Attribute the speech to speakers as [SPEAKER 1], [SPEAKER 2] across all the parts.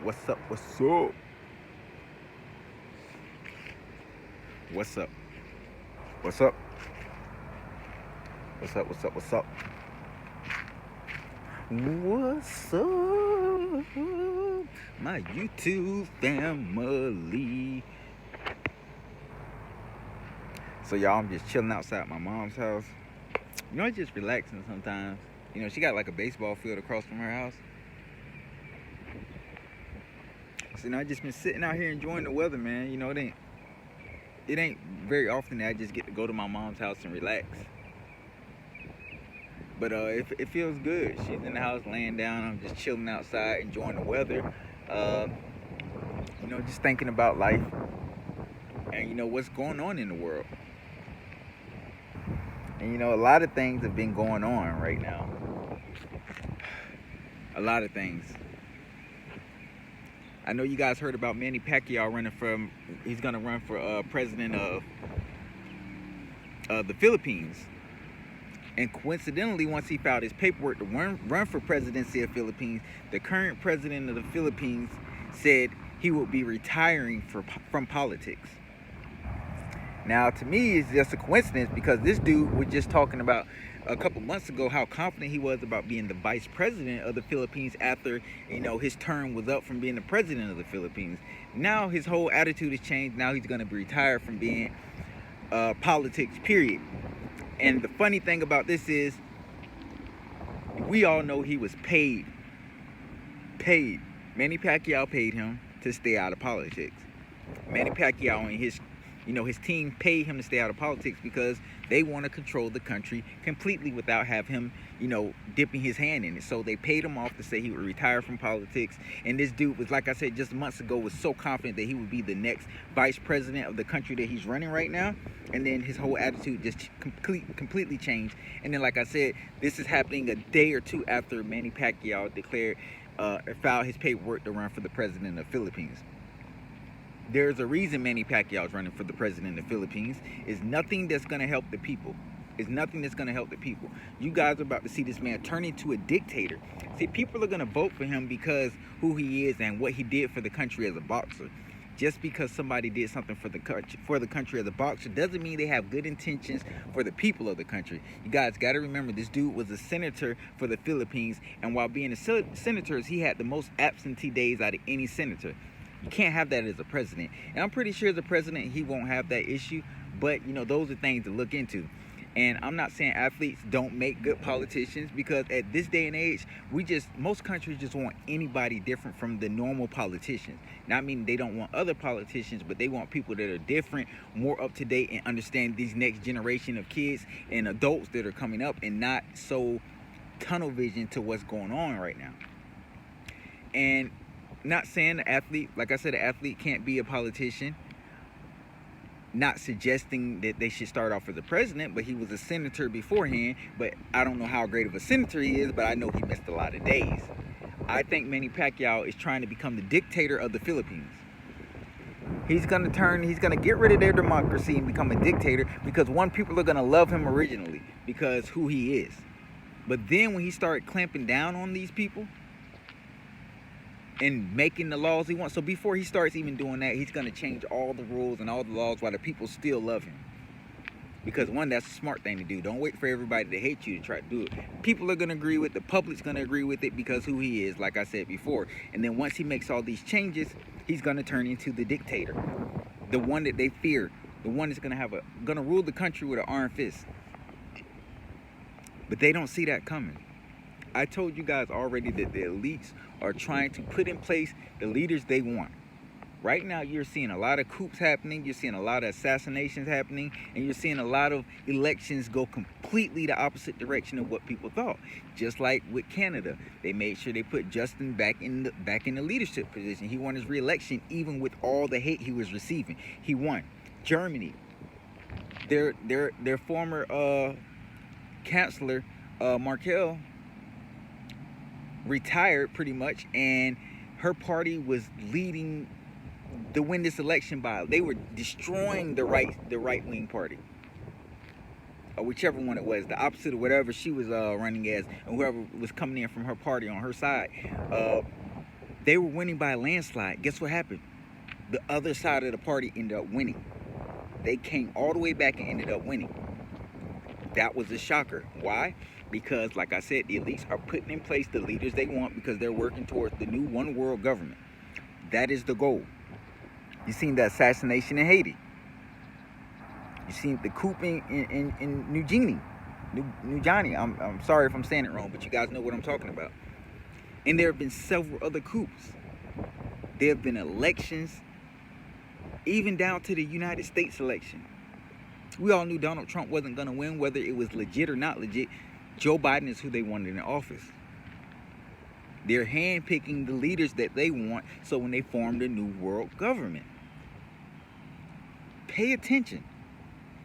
[SPEAKER 1] What's up? What's up? What's up? What's up? What's up? What's up? What's up? What's up? My YouTube family. So y'all, I'm just chilling outside my mom's house. You know, just relaxing sometimes. You know, she got like a baseball field across from her house. So, you know, I just been sitting out here enjoying the weather, man. You know, it ain't very often that I just get to go to my mom's house and relax. But it feels good. She's in the house laying down. I'm just chilling outside, enjoying the weather. You know, just thinking about life and, you know, what's going on in the world. And, you know, a lot of things have been going on right now. A lot of things. I know you guys heard about Manny Pacquiao he's going to run for president of the Philippines. And coincidentally, once he filed his paperwork to run for presidency of Philippines, the current president of the Philippines said he would be retiring from politics. Now, to me, it's just a coincidence because this dude was just talking about a couple months ago how confident he was about being the vice president of the Philippines after, you know, his term was up from being the president of the Philippines. Now his whole attitude has changed. Now he's going to be retired from being politics, period. And the funny thing about this is, we all know he was paid. Manny Pacquiao paid him to stay out of politics. Manny Pacquiao and his team paid him to stay out of politics because they want to control the country completely without have him, you know, dipping his hand in it. So they paid him off to say he would retire from politics. And this dude was, like I said just months ago, was so confident that he would be the next vice president of the country that he's running right now. And then his whole attitude just completely changed. And then, like I said, this is happening a day or two after Manny Pacquiao filed his paperwork to run for the president of the Philippines. There's a reason Manny Pacquiao is running for the president of the Philippines. It's nothing that's going to help the people. It's nothing that's going to help the people. You guys are about to see this man turn into a dictator. See, people are going to vote for him because who he is and what he did for the country as a boxer. Just because somebody did something for the country as a boxer doesn't mean they have good intentions for the people of the country. You guys got to remember, this dude was a senator for the Philippines, and while being a senator, he had the most absentee days out of any senator. You can't have that as a president. And I'm pretty sure as a president, he won't have that issue. But, you know, those are things to look into. And I'm not saying athletes don't make good politicians, because at this day and age, most countries just want anybody different from the normal politicians. Not meaning they don't want other politicians, but they want people that are different, more up to date, and understand these next generation of kids and adults that are coming up, and not so tunnel vision to what's going on right now. And not saying the athlete, like I said, the athlete can't be a politician. Not suggesting that they should start off as a president, but he was a senator beforehand. But I don't know how great of a senator he is, but I know he missed a lot of days. I think Manny Pacquiao is trying to become the dictator of the Philippines. He's going to get rid of their democracy and become a dictator because, one, people are going to love him originally because who he is. But then when he started clamping down on these people and making the laws he wants. So before he starts even doing that, he's going to change all the rules and all the laws while the people still love him. Because, one, that's a smart thing to do. Don't wait for everybody to hate you to try to do it. People are going to agree with it. The public's going to agree with it because who he is, like I said before. And then once he makes all these changes, he's going to turn into the dictator. The one that they fear. The one that's going to rule the country with an iron fist. But they don't see that coming. I told you guys already that the elites are trying to put in place the leaders they want. Right now, you're seeing a lot of coups happening. You're seeing a lot of assassinations happening. And you're seeing a lot of elections go completely the opposite direction of what people thought. Just like with Canada. They made sure they put Justin back in the leadership position. He won his re-election even with all the hate he was receiving. He won. Germany. Their former chancellor, Merkel, retired pretty much, and her party was leading to win this election by, they were destroying the right wing party. or whichever one it was, the opposite of whatever she was running as, and whoever was coming in from her party on her side, they were winning by a landslide. Guess what happened? The other side of the party ended up winning. They came all the way back and ended up winning. That was a shocker. Why? Because, like I said, the elites are putting in place the leaders they want because they're working towards the new one world government. That is the goal. You seen the assassination in Haiti. You seen the coup in New Guinea. New Johnny. I'm sorry if I'm saying it wrong, but you guys know what I'm talking about. And there have been several other coups. There have been elections, even down to the United States election. We all knew Donald Trump wasn't going to win, whether it was legit or not legit. Joe Biden is who they wanted in office. They're handpicking the leaders that they want, so when they form the new world government. Pay attention.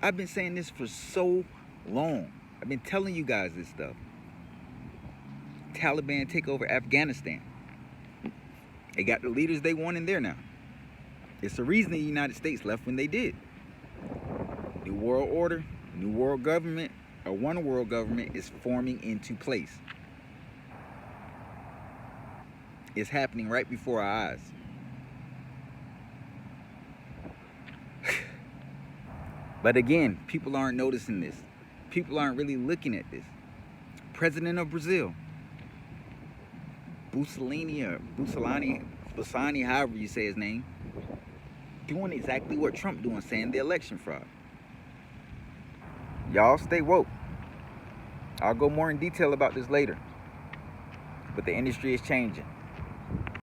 [SPEAKER 1] I've been saying this for so long. I've been telling you guys this stuff. Taliban take over Afghanistan. They got the leaders they want in there now. It's the reason the United States left when they did. New world order, new world government, or one world government is forming into place. It's happening right before our eyes. But again, people aren't noticing this. People aren't really looking at this. President of Brazil, Busani, however you say his name, doing exactly what Trump doing, saying the election fraud. Y'all stay woke. I'll go more in detail about this later. But the industry is changing.